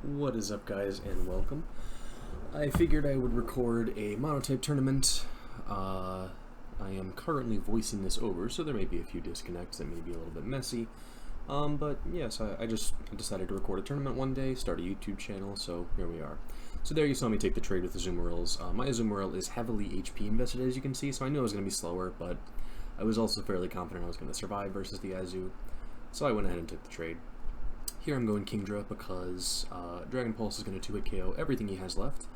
What is up, guys, and welcome. I figured I would record a monotype tournament. I am currently voicing this over, so there may be a few disconnects that may be a little bit messy. But yes, I decided to record a tournament one day, start a YouTube channel, so here we are. So there you saw me take the trade with the Azumarill. My Azumarill is heavily HP invested, as you can see, so I knew I was going to be slower, but I was also fairly confident I was going to survive versus the Azu, so I went ahead and took the trade. Here I'm going Kingdra because Dragon Pulse is going to 2-hit KO everything he has left,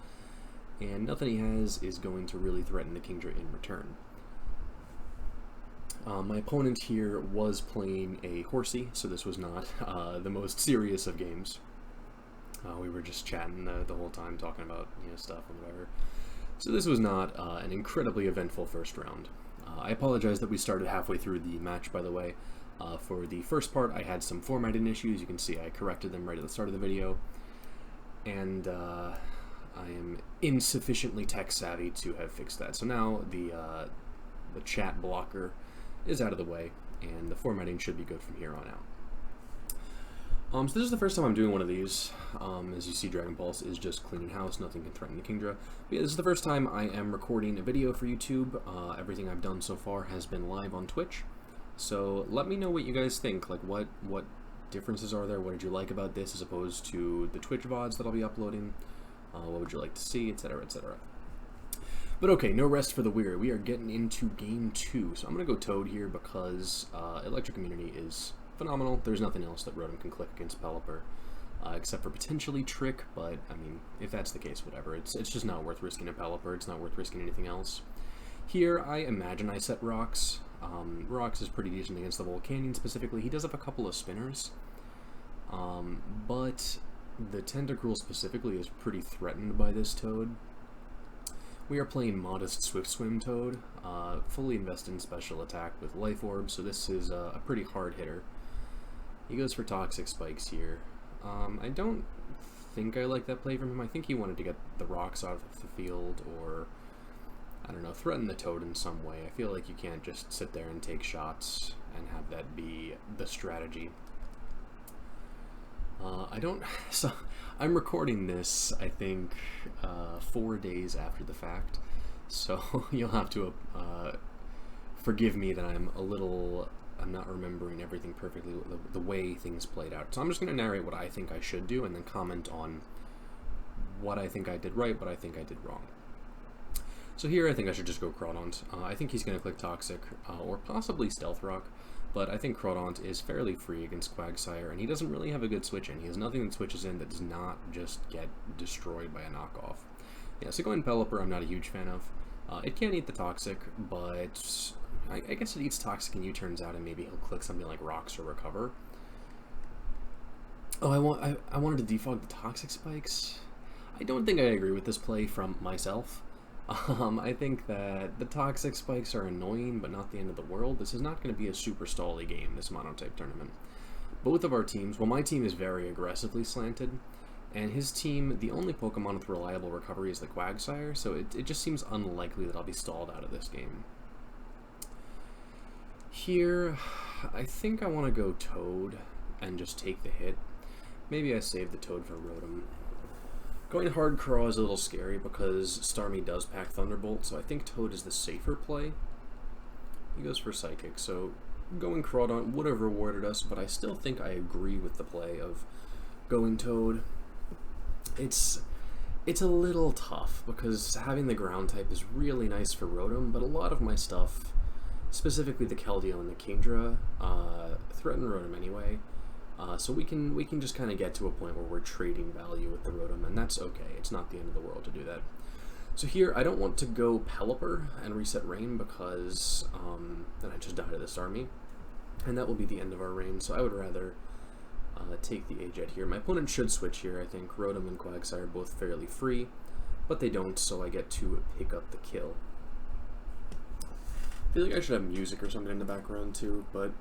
and nothing he has is going to really threaten the Kingdra in return. My opponent here was playing a Horsey, so this was not the most serious of games. We were just chatting the whole time, talking about stuff and whatever. So this was not an incredibly eventful first round. I apologize that we started halfway through the match, by the way. For the first part, I had some formatting issues. You can see I corrected them right at the start of the video. And I am insufficiently tech savvy to have fixed that. So now the chat blocker is out of the way, and the formatting should be good from here on out. So this is the first time I'm doing one of these. As you see, Dragon Pulse is just cleaning house. Nothing can threaten the Kingdra. But yeah, this is the first time I am recording a video for YouTube. Everything I've done so far has been live on Twitch. So let me know what you guys think. Like, what differences are there? What did you like about this as opposed to the Twitch VODs that I'll be uploading? What would you like to see, etc., etc. But okay, no rest for the weary. We are getting into game 2. So I'm going to go Toad here because Electric Immunity is phenomenal. There's nothing else that Rotom can click against Pelipper, except for potentially Trick, but I mean, if that's the case, whatever. It's just not worth risking a Pelipper. It's not worth risking anything else. Here, I imagine I set Rocks. Rocks is pretty decent against the Volcanion specifically. He does have a couple of spinners, but the Tentacruel specifically is pretty threatened by this Toad. We are playing Modest Swift Swim Toad, fully invested in special attack with Life Orb, so this is a pretty hard hitter. He goes for Toxic Spikes here. I don't think I like that play from him. I think he wanted to get the Rocks out of the field, or I don't know, threaten the Toad in some way. I feel like you can't just sit there and take shots and have that be the strategy. So I'm recording this, I think, 4 days after the fact, so you'll have to forgive me that I'm not remembering everything perfectly, the way things played out. So I'm just going to narrate what I think I should do and then comment on what I think I did right, what I think I did wrong. So here I think I should just go Crawdaunt. I think he's going to click Toxic, or possibly Stealth Rock, but I think Crawdaunt is fairly free against Quagsire, and he doesn't really have a good switch in. He has nothing that switches in that does not just get destroyed by a knockoff. Yeah, so going Pelipper I'm not a huge fan of. It can eat the Toxic, but I guess it eats Toxic and U-turns out, and maybe he'll click something like Rocks or Recover. Oh, I wanted to defog the Toxic Spikes? I don't think I agree with this play from myself. I think that the Toxic Spikes are annoying, but not the end of the world. This is not going to be a super stally game, this monotype tournament. Both of our teams, well, my team is very aggressively slanted, and his team, the only Pokemon with reliable recovery is the Quagsire, so it just seems unlikely that I'll be stalled out of this game. Here, I think I want to go Toad and just take the hit. Maybe I save the Toad for Rotom. Going Hard Craw is a little scary because Starmie does pack Thunderbolt, so I think Toad is the safer play. He goes for Psychic, so going Crawdaunt would have rewarded us, but I still think I agree with the play of going Toad. It's a little tough because having the ground type is really nice for Rotom, but a lot of my stuff, specifically the Keldeo and the Kingdra, threaten Rotom anyway. So we can just kind of get to a point where we're trading value with the Rotom, and that's okay. It's not the end of the world to do that. So here, I don't want to go Pelipper and reset Rain because then I just die to this army, and that will be the end of our reign, so I would rather take the A-Jet here. My opponent should switch here, I think. Rotom and Quagsire are both fairly free, but they don't, so I get to pick up the kill. I feel like I should have music or something in the background too, but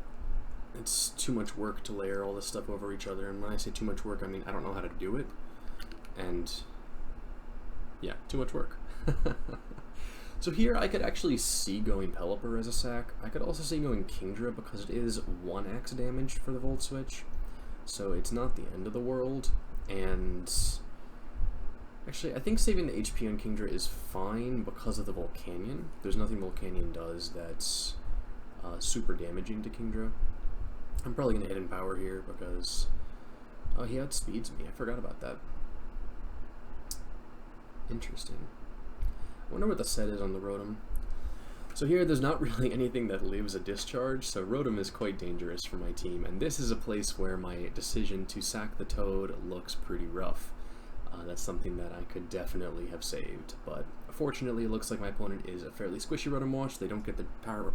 it's too much work to layer all this stuff over each other, and when I say too much work, I mean I don't know how to do it, and yeah, too much work. So here I could actually see going Pelipper as a sack. I could also see going Kingdra because it is 1x damage for the Volt Switch, so it's not the end of the world. and actually I think saving the HP on Kingdra is fine because of the Volcanion. There's nothing Volcanion does that's super damaging to Kingdra. I'm probably going to Hidden Power here because he outspeeds me. I forgot about that. Interesting. I wonder what the set is on the Rotom. So here, there's not really anything that lives a discharge, so Rotom is quite dangerous for my team, and this is a place where my decision to sack the Toad looks pretty rough. That's something that I could definitely have saved, but fortunately it looks like my opponent is a fairly squishy Rotom Wash. They don't get the power,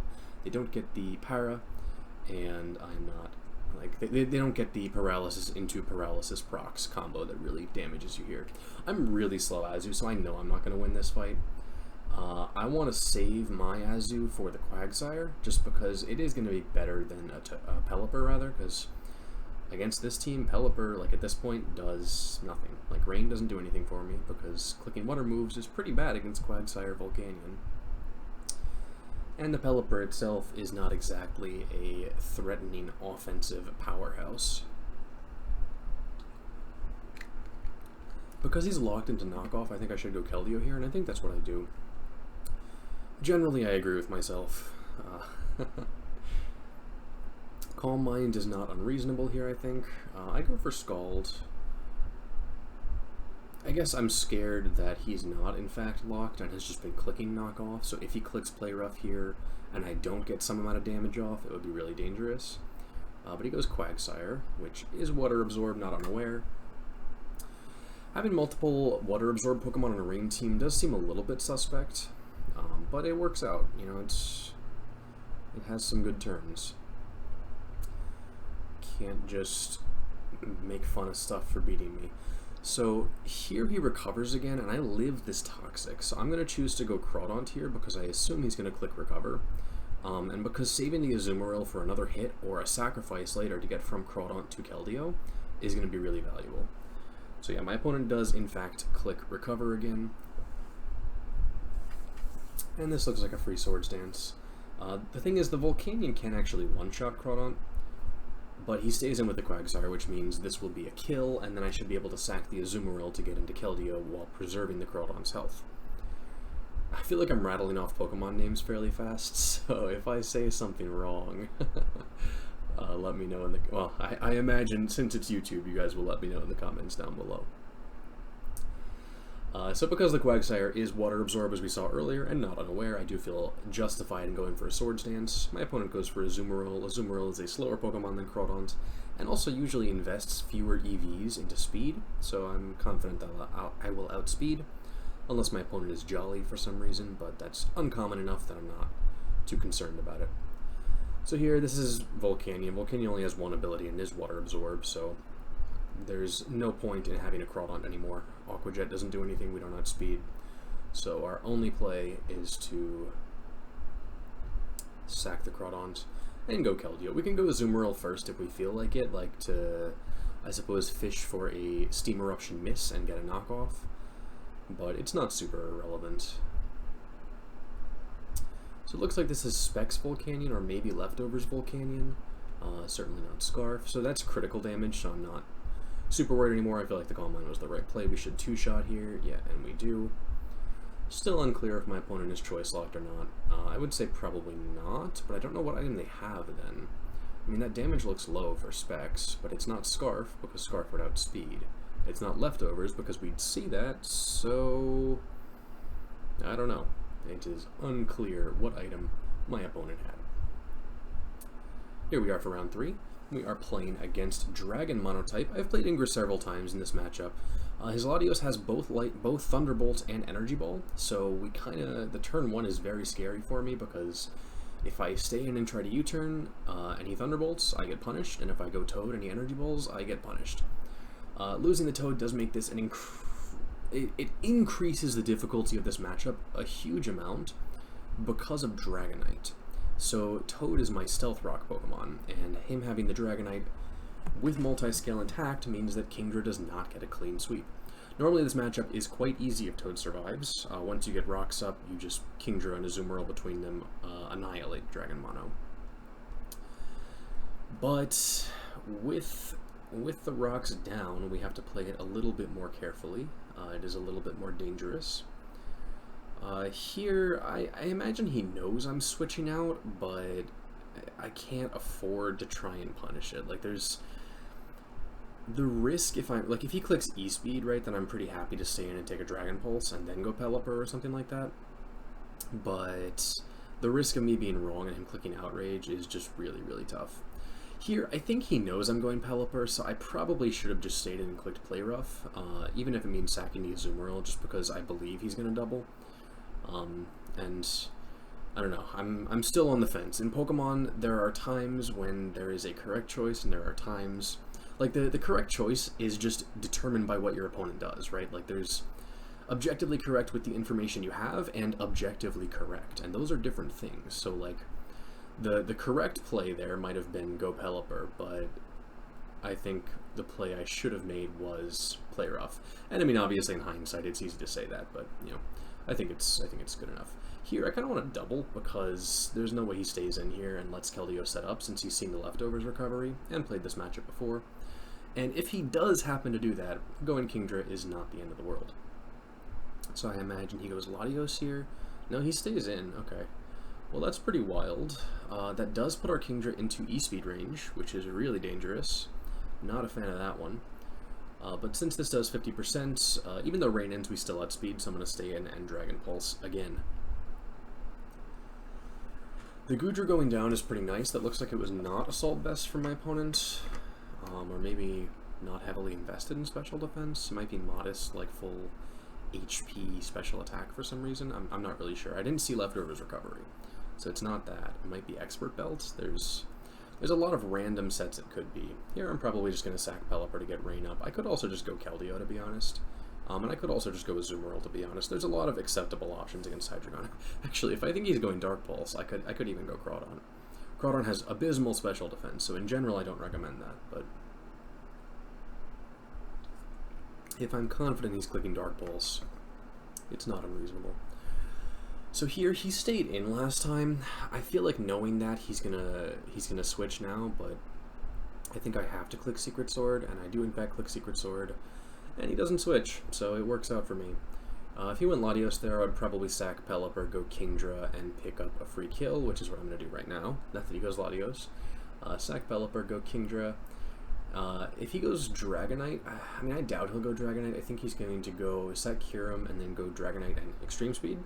and I'm not, like, they don't get the paralysis into paralysis procs combo that really damages you here. I'm really slow Azu, so I know I'm not going to win this fight. I want to save my Azu for the Quagsire, just because it is going to be better than a Pelipper, rather, because against this team, Pelipper, like, at this point, does nothing. Like, Rain doesn't do anything for me, because clicking water moves is pretty bad against Quagsire Volcanion. And the Pelipper itself is not exactly a threatening offensive powerhouse. Because he's locked into knockoff, I think I should go Keldeo here, and I think that's what I do. Generally, I agree with myself. Calm Mind is not unreasonable here, I think. I go for Scald. I guess I'm scared that he's not, in fact, locked and has just been clicking knockoff, so if he clicks Play Rough here and I don't get some amount of damage off, it would be really dangerous. But he goes Quagsire, which is Water Absorb, not Unaware. Having multiple Water Absorb Pokemon on a Rain team does seem a little bit suspect, but it works out. You know, it has some good turns. Can't just make fun of stuff for beating me. So here he recovers again, and I live this Toxic, so I'm going to choose to go Crawdaunt here because I assume he's going to click Recover. And because saving the Azumarill for another hit or a sacrifice later to get from Crawdaunt to Keldeo is going to be really valuable. So yeah, my opponent does in fact click Recover again. And this looks like a free Swords Dance. The thing is, the Volcanion can actually one-shot Crawdaunt, but he stays in with the Quagsire, which means this will be a kill, and then I should be able to sack the Azumarill to get into Keldeo while preserving the Crawdaunt's health. I feel like I'm rattling off Pokemon names fairly fast, so if I say something wrong, let me know in the... Well, I imagine, since it's YouTube, you guys will let me know in the comments down below. So because the Quagsire is Water Absorb, as we saw earlier, and not Unaware, I do feel justified in going for a Swords Dance. My opponent goes for Azumarill. Azumarill is a slower Pokemon than Crawdaunt, and also usually invests fewer EVs into speed, so I'm confident that I will outspeed, unless my opponent is Jolly for some reason, but that's uncommon enough that I'm not too concerned about it. So here, this is Volcanion. Volcanion only has one ability and is Water Absorb, so there's no point in having a Crawdaunt anymore. Aqua Jet doesn't do anything, we don't outspeed. So our only play is to sack the Crawdaunt and go Keldeo. We can go Azumarill first if we feel like it, like to, I suppose, fish for a Steam Eruption miss and get a knockoff, but it's not super irrelevant. So it looks like this is Specs Volcanion or maybe Leftovers Volcanion, certainly not Scarf, so that's critical damage, so I'm not super worried anymore. I feel like the Calm Mind was the right play. We should two-shot here, yeah, and we do. Still unclear if my opponent is choice locked or not. I would say probably not, but I don't know what item they have then. I mean, that damage looks low for Specs, but it's not Scarf, because Scarf would outspeed. It's not Leftovers, because we'd see that, so I don't know. It is unclear what item my opponent had. Here we are for round 3. We are playing against Dragon Monotype. I've played Ingress several times in this matchup. His Latios has both Thunderbolt and Energy Ball, so the turn 1 is very scary for me because if I stay in and try to U-turn and he Thunderbolts, I get punished, and if I go Toad and he Energy Balls, I get punished. Losing the Toad does make this it increases the difficulty of this matchup a huge amount because of Dragonite. So Toad is my Stealth Rock Pokemon, and him having the Dragonite with multi-scale intact means that Kingdra does not get a clean sweep. Normally this matchup is quite easy if Toad survives. Once you get Rocks up, you just Kingdra and Azumarill between them annihilate Dragon Mono. But with with the rocks down, we have to play it a little bit more carefully. It is a little bit more dangerous. Here, I imagine he knows I'm switching out, but I can't afford to try and punish it. Like, there's the risk if he clicks E-Speed, right, then I'm pretty happy to stay in and take a Dragon Pulse and then go Pelipper or something like that. But the risk of me being wrong and him clicking Outrage is just really, really tough. Here, I think he knows I'm going Pelipper, so I probably should have just stayed in and clicked Play Rough, even if it means sacking the Azumarill, just because I believe he's going to double. And I don't know, I'm still on the fence. In Pokemon, there are times when there is a correct choice, and there are times... Like, the correct choice is just determined by what your opponent does, right? Like, there's objectively correct with the information you have, and objectively correct, and those are different things. So, like, the correct play there might have been go Pelipper, but I think the play I should have made was Play Rough. And, I mean, obviously, in hindsight, it's easy to say that, but, you know, I think it's good enough. Here, I kind of want to double, because there's no way he stays in here and lets Keldeo set up, since he's seen the Leftovers recovery, and played this matchup before. And if he does happen to do that, going Kingdra is not the end of the world. So I imagine he goes Latios here. No, he stays in. Okay. Well, that's pretty wild. That does put our Kingdra into E-Speed range, which is really dangerous. Not a fan of that one. But since this does 50%, even though Rain ends, we still outspeed, so I'm going to stay in and Dragon Pulse again. The Goodra going down is pretty nice. That looks like it was not Assault Vest from my opponent. Or maybe not heavily invested in special defense. It might be modest, like full HP special attack for some reason. I'm not really sure. I didn't see Leftovers recovery, so it's not that. It might be Expert Belt. There's a lot of random sets it could be. Here I'm probably just going to sack Pelipper to get Rain up. I could also just go Keldeo, to be honest. And I could also just go Azumarill, to be honest. There's a lot of acceptable options against Hydreigon. Actually, if I think he's going Dark Pulse, I could even go Crawdon. Crawdon has abysmal special defense, so in general I don't recommend that, but if I'm confident he's clicking Dark Pulse, it's not unreasonable. So here, he stayed in last time. I feel like knowing that he's gonna switch now, but I think I have to click Secret Sword, and I do in fact click Secret Sword, and he doesn't switch, so it works out for me. If he went Latios there, I'd probably sack Pelipper, go Kingdra, and pick up a free kill, which is what I'm going to do right now. Not that he goes Latios. Sack Pelipper, go Kingdra. If he goes Dragonite, I mean, I doubt he'll go Dragonite. I think he's going to go sack Kyurem and then go Dragonite and Extreme Speed,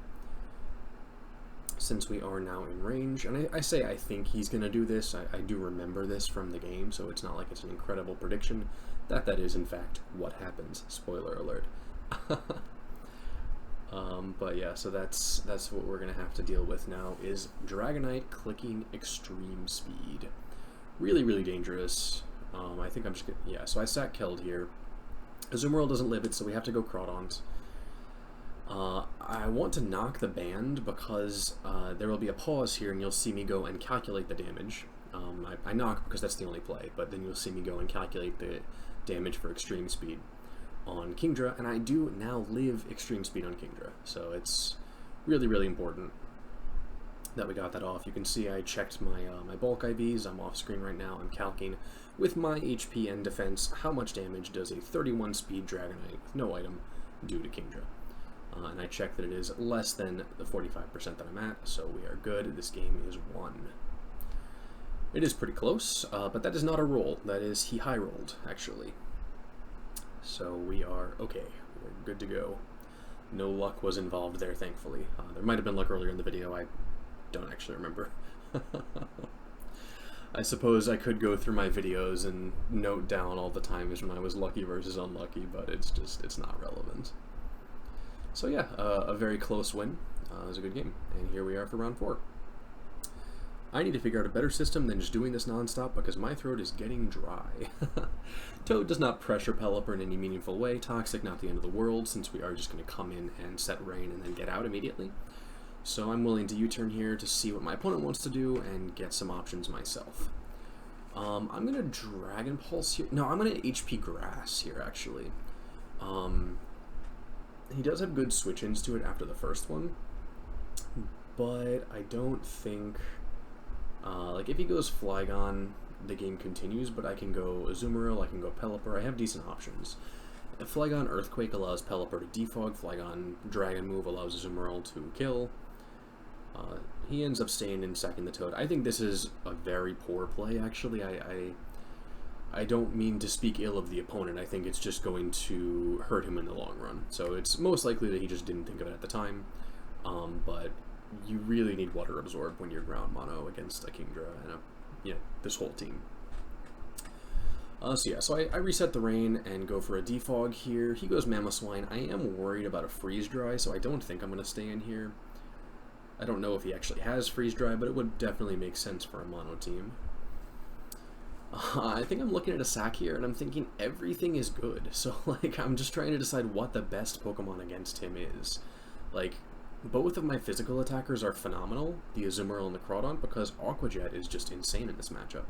since we are now in range. And I say I think he's going to do this. I do remember this from the game, so it's not like it's an incredible prediction. That is, in fact, what happens. Spoiler alert. But yeah, so that's what we're gonna have to deal with now, is Dragonite clicking Extreme Speed. Really, really dangerous. I think I'm just gonna, yeah, so I sack Keld here. Azumarill doesn't live it, so we have to go Crawdons. I want to knock the band because there will be a pause here and you'll see me go and calculate the damage. I knock because that's the only play, but then you'll see me go and calculate the damage for Extreme Speed on Kingdra, and I do now live Extreme Speed on Kingdra, so it's really, really important that we got that off. You can see I checked my my bulk IVs. I'm off screen right now. I'm calcing with my HP and defense how much damage does a 31 speed Dragonite with no item do to Kingdra, and I checked that it is less than the 45% that I'm at, so we are good. This game is won. It is pretty close, but that is not a roll. That is, he high rolled, actually. So we are okay. We're good to go. No luck was involved there, thankfully. There might have been luck earlier in the video. I don't actually remember. I suppose I could go through my videos and note down all the times when I was lucky versus unlucky, but it's not relevant. So yeah, a very close win. It was a good game, and here we are for round 4. I need to figure out a better system than just doing this non-stop because my throat is getting dry. Toad does not pressure Pelipper in any meaningful way. Toxic, not the end of the world, since we are just going to come in and set Rain and then get out immediately. So I'm willing to U-turn here to see what my opponent wants to do and get some options myself. I'm going to Dragon Pulse here. No, I'm going to HP Grass here, actually. He does have good switch-ins to it after the first one, but I don't think... like, if he goes Flygon, the game continues, but I can go Azumarill, I can go Pelipper, I have decent options. Flygon Earthquake allows Pelipper to defog, Flygon Dragon Move allows Azumarill to kill. He ends up staying in sacking the Toad. I think this is a very poor play, actually. I don't mean to speak ill of the opponent. I think it's just going to hurt him in the long run. So it's most likely that he just didn't think of it at the time. But you really need Water Absorb when you're ground mono against a Kingdra and this whole team. So I reset the rain and go for a defog here. He goes Mamoswine. I am worried about a freeze dry, so I don't think I'm going to stay in here. I don't know if he actually has freeze dry, but it would definitely make sense for a mono team. I think I'm looking at a sack here, and I'm thinking everything is good. So, like, I'm just trying to decide what the best Pokemon against him is. Like, both of my physical attackers are phenomenal, the Azumarill and the Crawdaunt, because Aqua Jet is just insane in this matchup.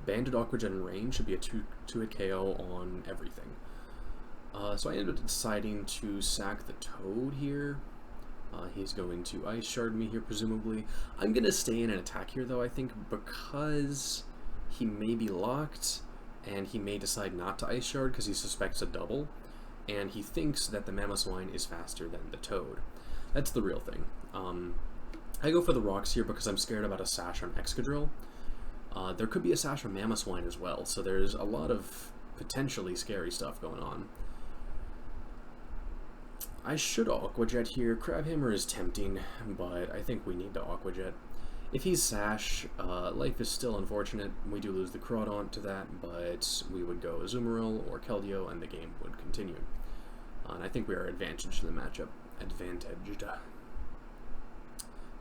Banded Aqua Jet in range should be a 2-hit KO on everything. So I ended up deciding to sack the Toad here. He's going to Ice Shard me here, presumably. I'm going to stay in an attack here, though, I think, because he may be locked, and he may decide not to Ice Shard because he suspects a double, and he thinks that the Mamoswine is faster than the Toad. That's the real thing. I go for the rocks here because I'm scared about a Sash on Excadrill. There could be a Sash on Mamoswine as well, so there's a lot of potentially scary stuff going on. I should Aqua Jet here. Crab Hammer is tempting, but I think we need to Aqua Jet. If he's Sash, life is still unfortunate. We do lose the Crawdaunt to that, but we would go Azumarill or Keldeo, and the game would continue. And I think we are advantaged in the matchup. Advantaged.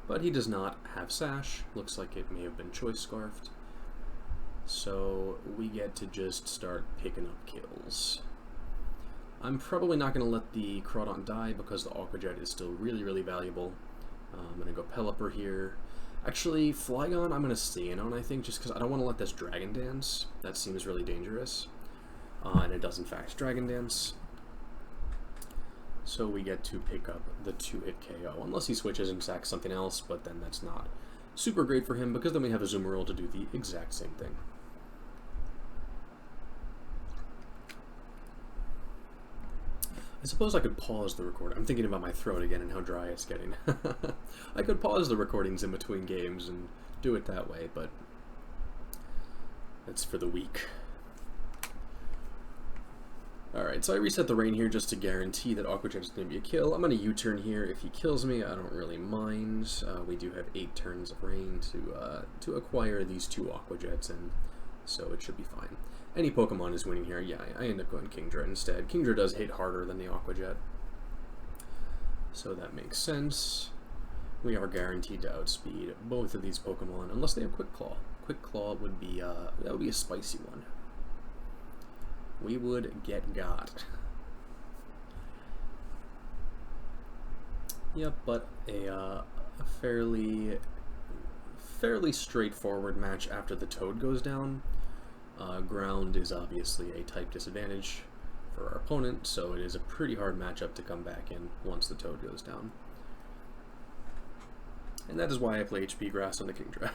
But he does not have Sash. Looks like it may have been Choice Scarfed. So we get to just start picking up kills. I'm probably not going to let the Crawdaunt die because the Aqua Jet is still really, really valuable. I'm going to go Pelipper here. Actually, Flygon I'm going to stay in on, I think, just because I don't want to let this Dragon Dance. That seems really dangerous. And it does, in fact, Dragon Dance. So we get to pick up the 2-hit KO, unless he switches and sacks something else, but then that's not super great for him, because then we have Azumarill to do the exact same thing. I suppose I could pause the recording. I'm thinking about my throat again and how dry it's getting. I could pause the recordings in between games and do it that way, but that's for the weak. Alright, so I reset the rain here just to guarantee that Aqua Jet is going to be a kill. I'm going to U-turn here. If he kills me, I don't really mind. We do have 8 turns of rain to acquire these 2 Aqua Jets, and so it should be fine. Any Pokemon is winning here. Yeah, I end up going Kingdra instead. Kingdra does hit harder than the Aqua Jet, so that makes sense. We are guaranteed to outspeed both of these Pokemon, unless they have Quick Claw. Quick Claw would be that would be a spicy one. We would get got. Yep, but a fairly straightforward match after the Toad goes down. Ground is obviously a type disadvantage for our opponent, so it is a pretty hard matchup to come back in once the Toad goes down. And that is why I play HP Grass on the Kingdra.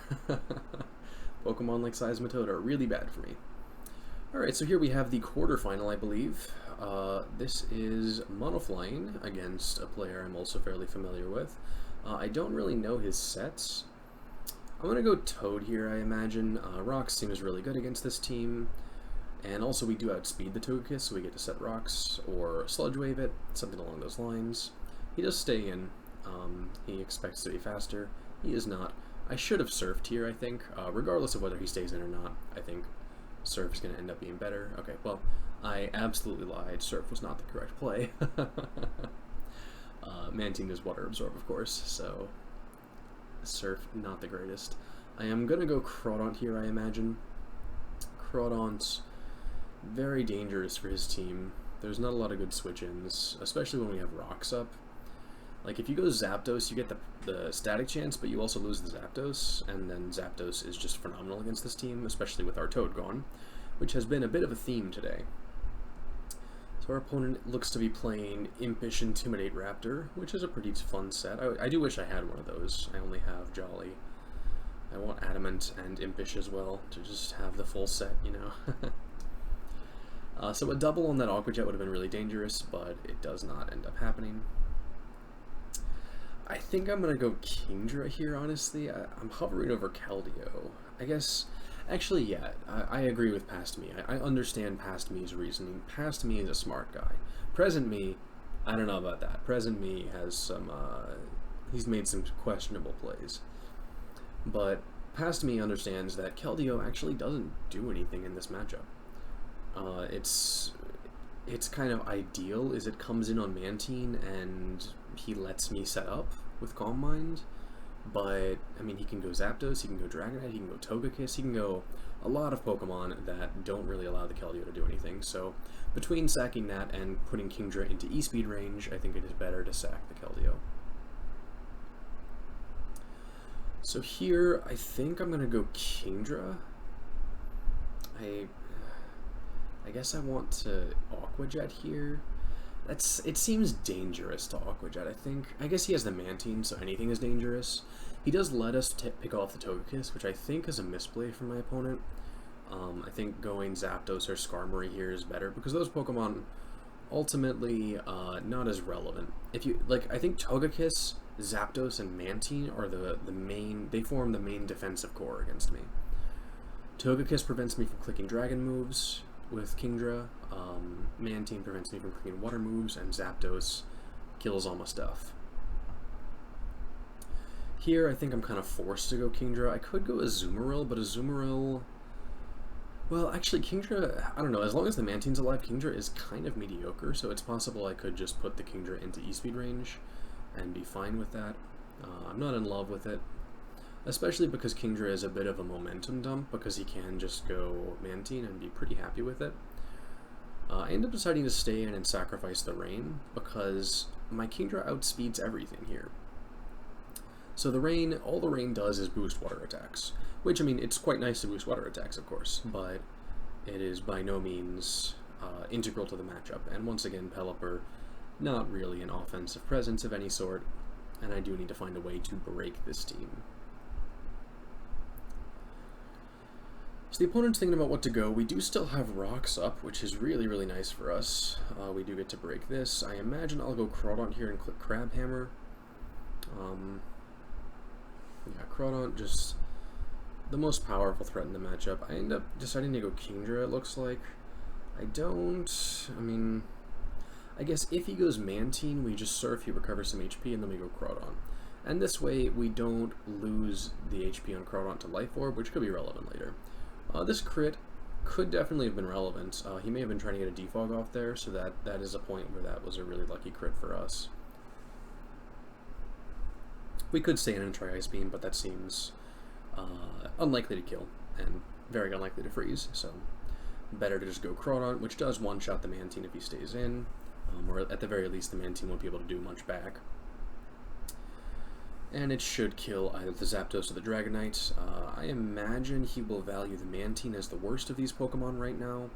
Pokemon like Seismitoad are really bad for me. Alright, so here we have the quarterfinal, I believe. This is Monoflying against a player I'm also fairly familiar with. I don't really know his sets. I'm going to go Toad here, I imagine. Rocks seems really good against this team. And also we do outspeed the Togekiss, so we get to set Rocks or Sludge Wave it, something along those lines. He does stay in. He expects to be faster. He is not. I should have Surfed here, I think. Regardless of whether he stays in or not, I think Surf is going to end up being better. Okay, well, I absolutely lied. Surf was not the correct play. Mantine is Water Absorb, of course, so Surf, not the greatest. I am going to go Crawdaunt here, I imagine. Crawdaunt, very dangerous for his team. There's not a lot of good switch-ins, especially when we have Rocks up. Like, if you go Zapdos, you get the static chance, but you also lose the Zapdos, and then Zapdos is just phenomenal against this team, especially with our Toad gone, which has been a bit of a theme today. So our opponent looks to be playing Impish Intimidate Raptor, which is a pretty fun set. I do wish I had one of those. I only have Jolly. I want Adamant and Impish as well, to just have the full set, you know. So a double on that Aqua Jet would have been really dangerous, but it does not end up happening. I think I'm going to go Kingdra here, honestly. I'm hovering over Keldeo. I guess, actually, yeah, I agree with Past Me. I understand Past Me's reasoning. Past Me is a smart guy. Present Me, I don't know about that. Present Me has some, he's made some questionable plays. But Past Me understands that Keldeo actually doesn't do anything in this matchup. It's kind of ideal is it comes in on Mantine and he lets me set up with Calm Mind, but I mean, he can go Zapdos, he can go Dragonite, he can go Togekiss, he can go a lot of Pokemon that don't really allow the Keldeo to do anything. So between sacking that and putting Kingdra into E-Speed range, I think it is better to sack the Keldeo. So here, I think I'm gonna go Kingdra. I guess I want to Aqua Jet here. It seems dangerous to Aqua Jet, I think. I guess he has the Mantine, so anything is dangerous. He does let us pick off the Togekiss, which I think is a misplay from my opponent. I think going Zapdos or Skarmory here is better, because those Pokemon ultimately not as relevant. If you like, I think Togekiss, Zapdos, and Mantine are the main. They form the main defensive core against me. Togekiss prevents me from clicking Dragon moves with Kingdra, Mantine prevents me from clicking water moves, and Zapdos kills all my stuff. Here, I think I'm kind of forced to go Kingdra. I could go Azumarill, but Azumarill... Well, actually, Kingdra, I don't know, as long as the Mantine's alive, Kingdra is kind of mediocre, so it's possible I could just put the Kingdra into E-Speed range and be fine with that. I'm not in love with it, especially because Kingdra is a bit of a momentum dump, because he can just go Mantine and be pretty happy with it. I end up deciding to stay in and sacrifice the Rain, because my Kingdra outspeeds everything here. So the Rain, all the Rain does is boost water attacks, which, I mean, it's quite nice to boost water attacks, of course, but it is by no means integral to the matchup. And once again, Pelipper, not really an offensive presence of any sort, and I do need to find a way to break this team. So the opponent's thinking about what to go. We do still have Rocks up, which is really, really nice for us. We do get to break this. I imagine I'll go Crawdaunt here and click Crab Hammer. Yeah, Crawdaunt, just the most powerful threat in the matchup. I end up deciding to go Kingdra, it looks like. I mean, I guess if he goes Mantine, we just Surf, he recovers some HP, and then we go Crawdaunt. And this way, we don't lose the HP on Crawdaunt to Life Orb, which could be relevant later. This crit could definitely have been relevant. He may have been trying to get a Defog off there, so that is a point where that was a really lucky crit for us. We could stay in and try Ice Beam, but that seems unlikely to kill, and very unlikely to freeze, so better to just go Crawdaunt, which does one-shot the Mantine if he stays in, or at the very least the Mantine won't be able to do much back. And it should kill either the Zapdos or the Dragonite. I imagine he will value the Mantine as the worst of these Pokemon right now.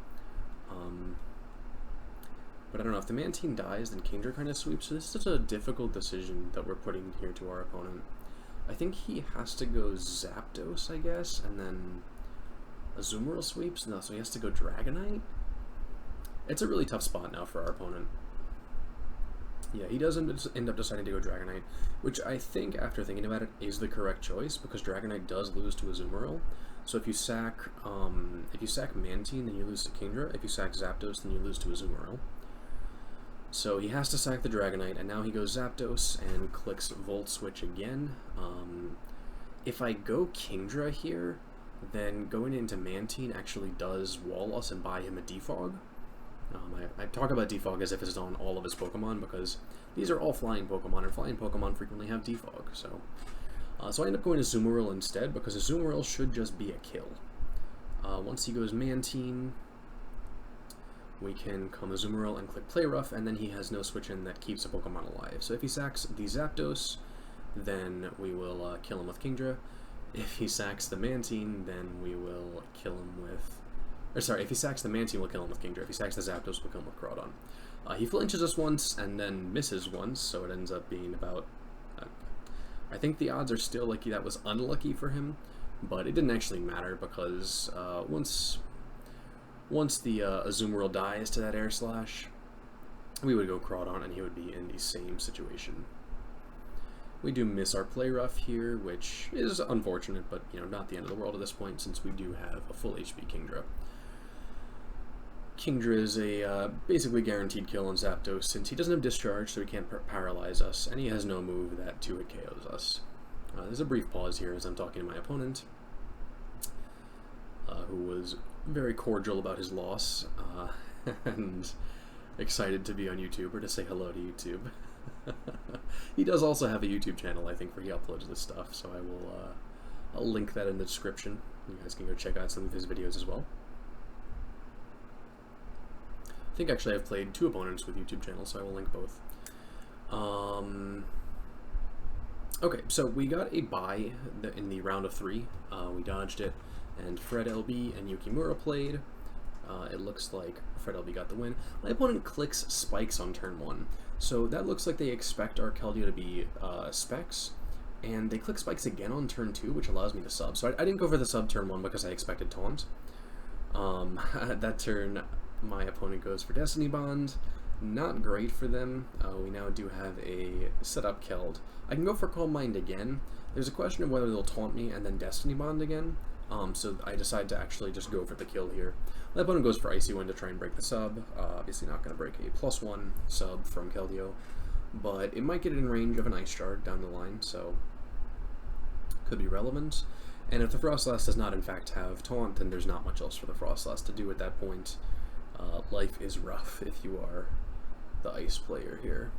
But I don't know, if the Mantine dies, then Kingdra kind of sweeps. So this is a difficult decision that we're putting here to our opponent. I think he has to go Zapdos, I guess, and then Azumarill sweeps? No, so he has to go Dragonite? It's a really tough spot now for our opponent. Yeah, he does end up deciding to go Dragonite, which I think, after thinking about it, is the correct choice, because Dragonite does lose to Azumarill. So if you sack Mantine, then you lose to Kingdra. If you sack Zapdos, then you lose to Azumarill. So he has to sack the Dragonite, and now he goes Zapdos and clicks Volt Switch again. If I go Kingdra here, then going into Mantine actually does wall us and buy him a Defog. I talk about Defog as if it's on all of his Pokemon, because these are all flying Pokemon, and flying Pokemon frequently have Defog. So I end up going to Azumarill instead, because Azumarill should just be a kill. Once he goes Mantine, we can come Azumarill and click Play Rough, and then he has no switch in that keeps a Pokemon alive. So if he sacks the Zapdos, then we will kill him with Kingdra. If he sacks the Mantine, then we will kill him with... Or sorry, if he sacks the Mantine, we'll kill him with Kingdra. If he sacks the Zapdos, we'll kill him with Crawdaunt. He flinches us once and then misses once, so it ends up being about... I think the odds are still like that was unlucky for him, but it didn't actually matter because once the Azumarill dies to that air slash, we would go Crawdon and he would be in the same situation. We do miss our play rough here, which is unfortunate, but you know, not the end of the world at this point since we do have a full HP Kingdra. Kingdra is a basically guaranteed kill on Zapdos since he doesn't have discharge, so he can't paralyze us, and he has no move that 2-hit KOs us. There's a brief pause here as I'm talking to my opponent, who was very cordial about his loss and excited to be on YouTube, or to say hello to YouTube. He does also have a YouTube channel, I think, where he uploads this stuff, so I will I'll link that in the description. You guys can go check out some of his videos as well. I think actually I've played 2 opponents with YouTube channels, so I will link both. Okay, so we got a bye in the round of 3. We dodged it, and Fred LB and Yukimura played. It looks like Fred LB got the win. My opponent clicks Spikes on turn 1. So that looks like they expect our Keldeo to be Specs, and they click Spikes again on turn 2, which allows me to sub. So I didn't go for the sub turn 1 because I expected Taunt. That turn, my opponent goes for Destiny Bond. Not great for them. We now do have a setup Keld. I can go for Calm Mind again. There's a question of whether they'll Taunt me and then Destiny Bond again. So I decide to actually just go for the kill here. My opponent goes for Icy Wind to try and break the sub. Obviously not going to break a +1 sub from Keldeo, but it might get in range of an Ice Shard down the line, so could be relevant. And if the Frostlass does not in fact have Taunt, then there's not much else for the Frostlass to do at that point. Life is rough if you are the Ice player here.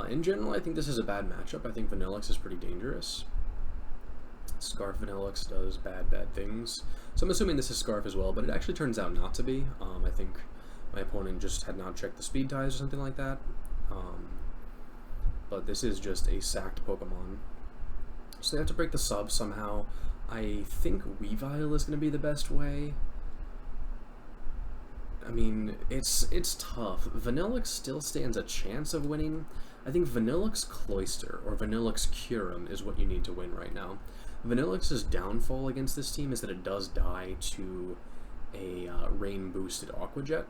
In general, I think this is a bad matchup. I think Vanillix is pretty dangerous. Scarf Vanillix does bad things. So I'm assuming this is Scarf as well, but it actually turns out not to be. I think my opponent just had not checked the speed ties or something like that. But this is just a sacked Pokemon. So they have to break the sub somehow. I think Weavile is going to be the best way. I mean, it's tough. Vanillix still stands a chance of winning. I think Vanillix Cloyster or Vanillix Curum is what you need to win right now. Vanillix's downfall against this team is that it does die to a rain-boosted Aqua Jet.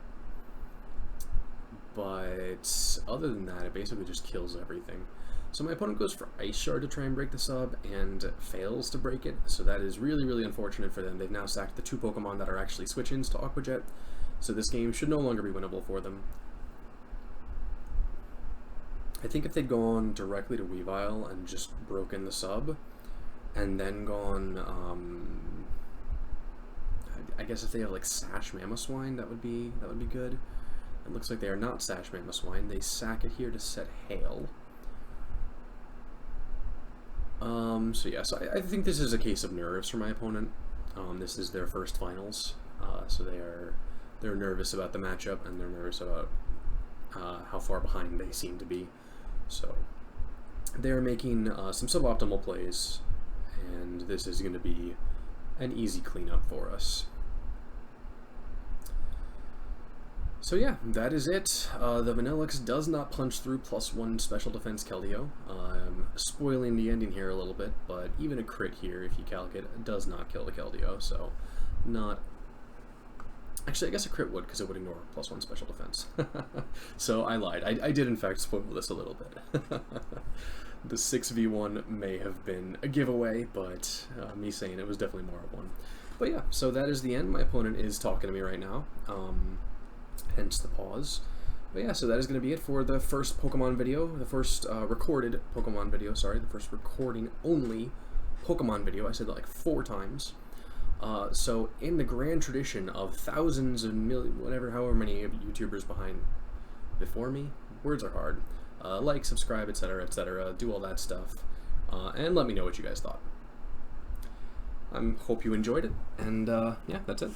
But other than that, it basically just kills everything. So my opponent goes for Ice Shard to try and break the sub and fails to break it. So that is really unfortunate for them. They've now sacked the 2 Pokemon that are actually switch-ins to Aqua Jet. So this game should no longer be winnable for them. I think if they'd gone directly to Weavile and just broken the sub, and then gone, I guess if they have like Sash Mamoswine, that would be good. It looks like they are not Sash Mamoswine. They sack it here to set Hail. So yeah, so I think this is a case of nerves for my opponent. This is their first finals, so they're nervous about the matchup, and they're nervous about how far behind they seem to be. So they're making some suboptimal plays, and this is going to be an easy cleanup for us. So yeah, that is it. The Vanillix does not punch through +1 special defense Keldeo. Spoiling the ending here a little bit, but even a crit here, if you calc it, does not kill the Keldeo, so not... Actually, I guess a crit would, because it would ignore +1 special defense. So I lied. I did in fact spoil this a little bit. The 6v1 may have been a giveaway, but me saying it was definitely more of one. But yeah, so that is the end. My opponent is talking to me right now, hence the pause. But yeah, so that is going to be it for the first Pokemon video, the first recorded Pokemon video, sorry, the first recording only Pokemon video. I said that like 4 times. So in the grand tradition of thousands of however many YouTubers before me, words are hard, like, subscribe, etc., do all that stuff, and let me know what you guys thought. I hope you enjoyed it, and yeah, that's it.